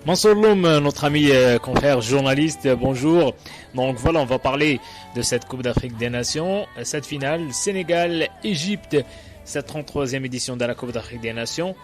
Mansour Loum, notre ami confrère journaliste, bonjour. Donc voilà, on va parler de cette Coupe d'Afrique des Nations, cette finale Sénégal-Égypte, cette 33e édition de la Coupe d'Afrique des Nations.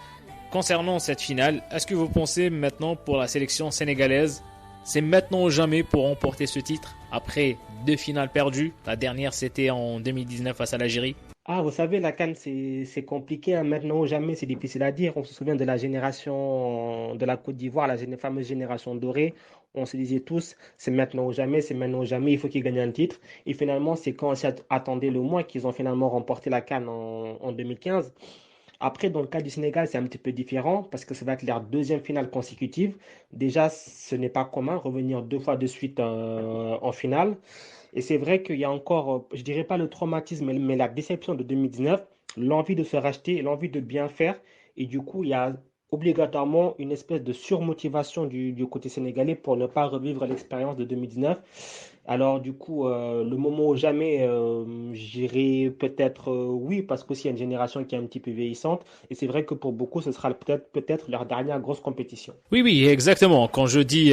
Concernant cette finale, est-ce que vous pensez maintenant pour la sélection sénégalaise, c'est maintenant ou jamais pour remporter ce titre après 2 finales perdues? La dernière c'était en 2019 face à l'Algérie. Ah, vous savez, la CAN, c'est compliqué, hein. Maintenant ou jamais, c'est difficile à dire. On se souvient de la génération de la Côte d'Ivoire, fameuse génération dorée. On se disait tous, c'est maintenant ou jamais, il faut qu'ils gagnent un titre. Et finalement, c'est quand on s'y attendait le moins qu'ils ont finalement remporté la CAN en 2015. Après, dans le cas du Sénégal, c'est un petit peu différent parce que ça va être leur deuxième finale consécutive. Déjà, ce n'est pas commun, revenir 2 fois de suite en finale. Et c'est vrai qu'il y a encore, je dirais pas le traumatisme, mais la déception de 2019, l'envie de se racheter, l'envie de bien faire. Et du coup, il y a obligatoirement une espèce de surmotivation du côté sénégalais pour ne pas revivre l'expérience de 2019. Alors, du coup, le moment ou jamais, j'irai peut-être oui, parce qu'aussi il y a une génération qui est un petit peu vieillissante. Et c'est vrai que pour beaucoup, ce sera peut-être leur dernière grosse compétition. Oui, exactement. Quand je dis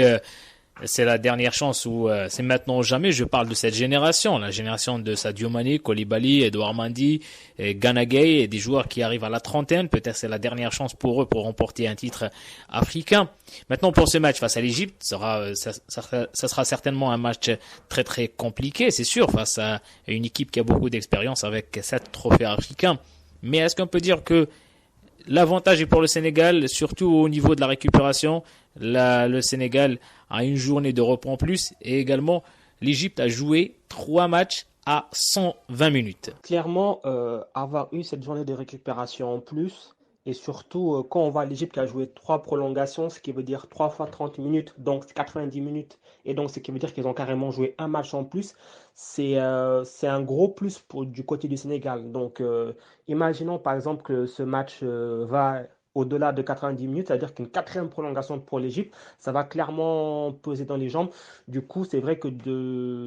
c'est la dernière chance ou c'est maintenant ou jamais, je parle de cette génération, la génération de Sadio Mané, Koulibaly, Edouard Mendy, Gana Gueye, et des joueurs qui arrivent à la trentaine. Peut-être c'est la dernière chance pour eux pour remporter un titre africain. Maintenant pour ce match face à l'Égypte, ça sera certainement un match très très compliqué, c'est sûr, face à une équipe qui a beaucoup d'expérience avec 7 trophées africains. Mais est-ce qu'on peut dire que l'avantage est pour le Sénégal, surtout au niveau de la récupération? Le Sénégal a une journée de repos en plus et également l'Égypte a joué 3 matchs à 120 minutes. Clairement, avoir eu cette journée de récupération en plus, et surtout quand on voit l'Égypte qui a joué 3 prolongations, ce qui veut dire 3 fois 30 minutes, donc 90 minutes, et donc ce qui veut dire qu'ils ont carrément joué un match en plus, c'est un gros plus du côté du Sénégal. Donc imaginons par exemple que ce match va au-delà de 90 minutes, c'est-à-dire qu'une quatrième prolongation pour l'Égypte, ça va clairement peser dans les jambes. Du coup, c'est vrai que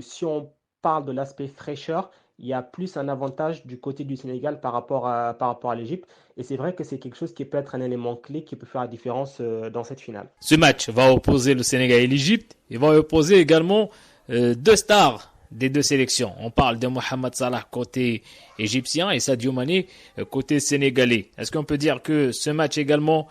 si on parle de l'aspect fraîcheur, il y a plus un avantage du côté du Sénégal par rapport à l'Égypte. Et c'est vrai que c'est quelque chose qui peut être un élément clé qui peut faire la différence dans cette finale. Ce match va opposer le Sénégal et l'Égypte. Il va opposer également 2 stars des 2 sélections. On parle de Mohamed Salah côté égyptien et Sadio Mané côté sénégalais. Est-ce qu'on peut dire que ce match également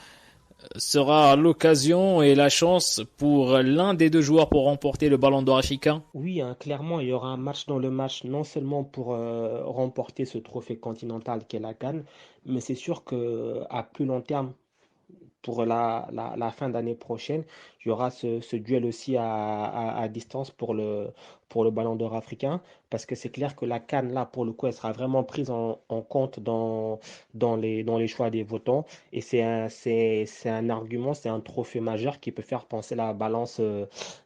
sera l'occasion et la chance pour l'un des 2 joueurs pour remporter le Ballon d'Or africain? Oui, hein, clairement, il y aura un match dans le match, non seulement pour remporter ce trophée continental qu'est la CAN, mais c'est sûr que à plus long terme, pour la fin d'année prochaine, il y aura ce duel aussi à distance pour le Ballon d'Or africain, parce que c'est clair que la CAN, là, pour le coup, elle sera vraiment prise en compte dans les choix des votants, et c'est un argument, c'est un trophée majeur qui peut faire penser la balance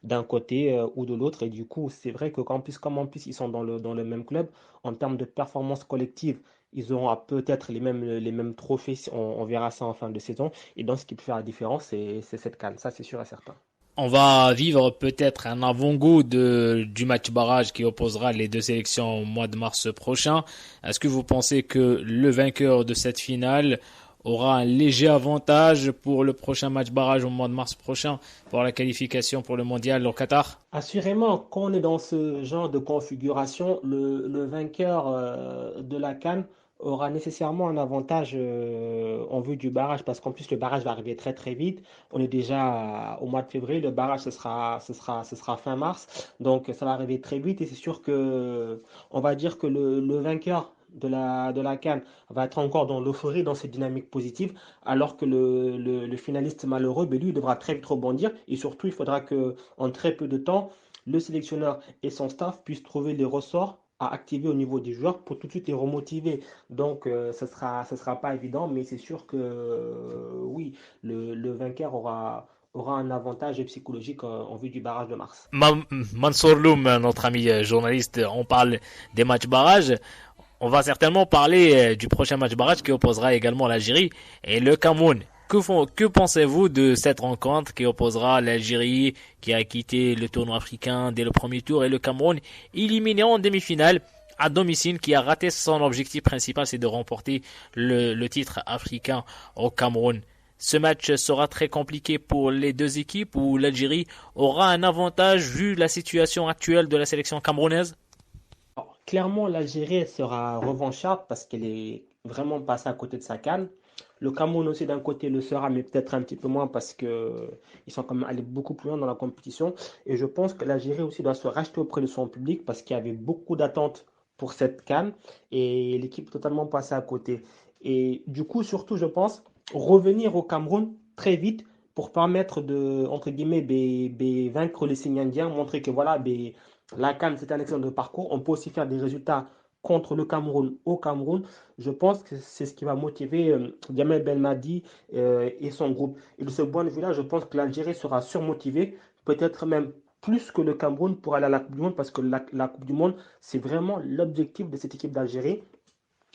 d'un côté ou de l'autre, et du coup, c'est vrai que comme en plus ils sont dans le même club, en termes de performance collective, ils auront peut-être les mêmes trophées, on verra ça en fin de saison. Et donc, ce qui peut faire la différence, c'est cette CAN. Ça, c'est sûr et certain. On va vivre peut-être un avant-goût du match barrage qui opposera les 2 sélections au mois de mars prochain. Est-ce que vous pensez que le vainqueur de cette finale aura un léger avantage pour le prochain match barrage au mois de mars prochain pour la qualification pour le mondial au Qatar? Assurément, quand on est dans ce genre de configuration, le vainqueur de la CAN aura nécessairement un avantage en vue du barrage, parce qu'en plus le barrage va arriver très très vite. On est déjà au mois de février, le barrage ce sera fin mars, donc ça va arriver très vite et c'est sûr que on va dire que le vainqueur de la CAN va être encore dans l'euphorie, dans cette dynamique positive, alors que le finaliste malheureux, ben lui, il devra très vite rebondir et surtout il faudra que en très peu de temps, le sélectionneur et son staff puissent trouver les ressorts à activer au niveau des joueurs pour tout de suite les remotiver. Donc, ça sera pas évident, mais c'est sûr que oui, le vainqueur aura un avantage psychologique en vue du barrage de mars. Mansour Loum, notre ami journaliste, on parle des matchs barrages. On va certainement parler du prochain match barrage qui opposera également l'Algérie et le Cameroun. Que pensez-vous de cette rencontre qui opposera l'Algérie qui a quitté le tournoi africain dès le premier tour et le Cameroun éliminé en demi-finale à domicile qui a raté son objectif principal, c'est de remporter le titre africain au Cameroun? ce match sera très compliqué pour les deux équipes ou l'Algérie aura un avantage vu la situation actuelle de la sélection camerounaise? Alors, clairement, l'Algérie elle sera revancharde parce qu'elle est vraiment passée à côté de sa CAN. Le Cameroun aussi d'un côté le sera, mais peut-être un petit peu moins parce que ils sont quand même allés beaucoup plus loin dans la compétition. Et je pense que l'Algérie aussi doit se racheter auprès de son public parce qu'il y avait beaucoup d'attentes pour cette CAN et l'équipe est totalement passée à côté. Et du coup, surtout, je pense, revenir au Cameroun très vite pour permettre de, entre guillemets, vaincre les signes indiens, montrer que voilà, la CAN, c'est un excellent de parcours. On peut aussi faire des résultats contre le Cameroun au Cameroun. Je pense que c'est ce qui va motiver Djamel Belmadi et son groupe. Et de ce point de vue-là, je pense que l'Algérie sera surmotivée, peut-être même plus que le Cameroun pour aller à la Coupe du Monde, parce que la Coupe du Monde, c'est vraiment l'objectif de cette équipe d'Algérie.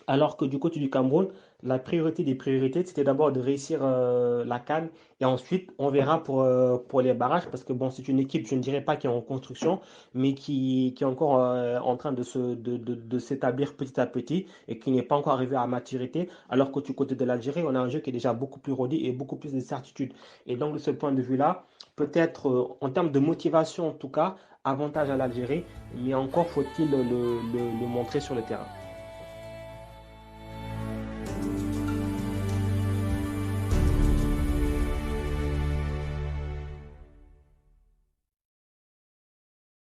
Alors que du côté du Cameroun, la priorité des priorités, c'était d'abord de réussir la CAN et ensuite on verra pour les barrages parce que bon, c'est une équipe, je ne dirais pas qui est en construction, mais qui est encore en train de s'établir petit à petit et qui n'est pas encore arrivé à maturité. Alors que du côté de l'Algérie, on a un jeu qui est déjà beaucoup plus rodé et beaucoup plus de certitude. Et donc de ce point de vue-là, peut-être en termes de motivation en tout cas, avantage à l'Algérie, mais encore faut-il le montrer sur le terrain.